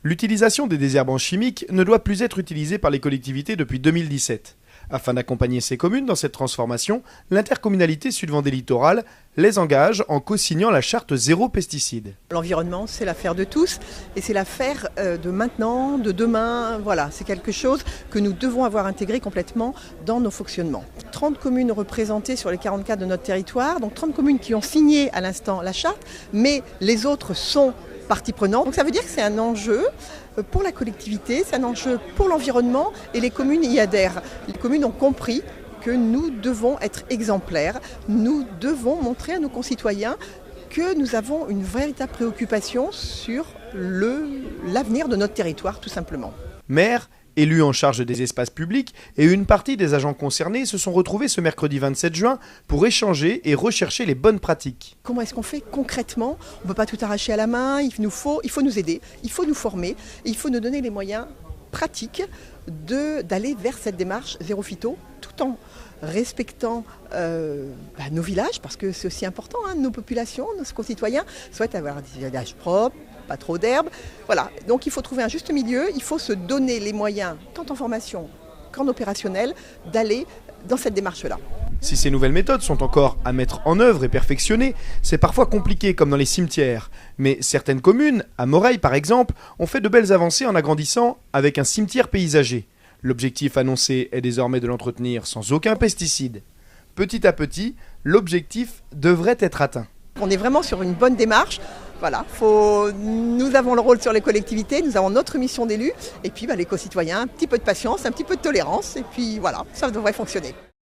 L'utilisation des désherbants chimiques ne doit plus être utilisée par les collectivités depuis 2017. Afin d'accompagner ces communes dans cette transformation, l'intercommunalité Sud-Vendée Littoral les engage en co-signant la charte zéro pesticide. L'environnement, c'est l'affaire de tous et c'est l'affaire de maintenant, de demain. Voilà, c'est quelque chose que nous devons avoir intégré complètement dans nos fonctionnements. 30 communes représentées sur les 44 de notre territoire, donc 30 communes qui ont signé à l'instant la charte, mais les autres sont partie prenante. Donc ça veut dire que c'est un enjeu pour la collectivité, c'est un enjeu pour l'environnement et les communes y adhèrent. Les communes ont compris que nous devons être exemplaires, nous devons montrer à nos concitoyens que nous avons une véritable préoccupation sur l'avenir de notre territoire tout simplement. Maire, élus en charge des espaces publics et une partie des agents concernés se sont retrouvés ce mercredi 27 juin pour échanger et rechercher les bonnes pratiques. Comment est-ce qu'on fait concrètement? On ne peut pas tout arracher à la main, il faut nous aider, il faut nous former, et il faut nous donner les moyens pratiques d'aller vers cette démarche zéro phyto tout en respectant nos villages, parce que c'est aussi important, nos populations, nos concitoyens souhaitent avoir des villages propres, pas trop d'herbe. Voilà, donc il faut trouver un juste milieu, il faut se donner les moyens, tant en formation qu'en opérationnel, d'aller dans cette démarche-là. Si ces nouvelles méthodes sont encore à mettre en œuvre et perfectionner, c'est parfois compliqué comme dans les cimetières. Mais certaines communes, à Moreil par exemple, ont fait de belles avancées en agrandissant avec un cimetière paysager. L'objectif annoncé est désormais de l'entretenir sans aucun pesticide. Petit à petit, l'objectif devrait être atteint. On est vraiment sur une bonne démarche. Voilà, nous avons le rôle sur les collectivités, nous avons notre mission d'élu, et puis les concitoyens, un petit peu de patience, un petit peu de tolérance, et puis voilà, ça devrait fonctionner.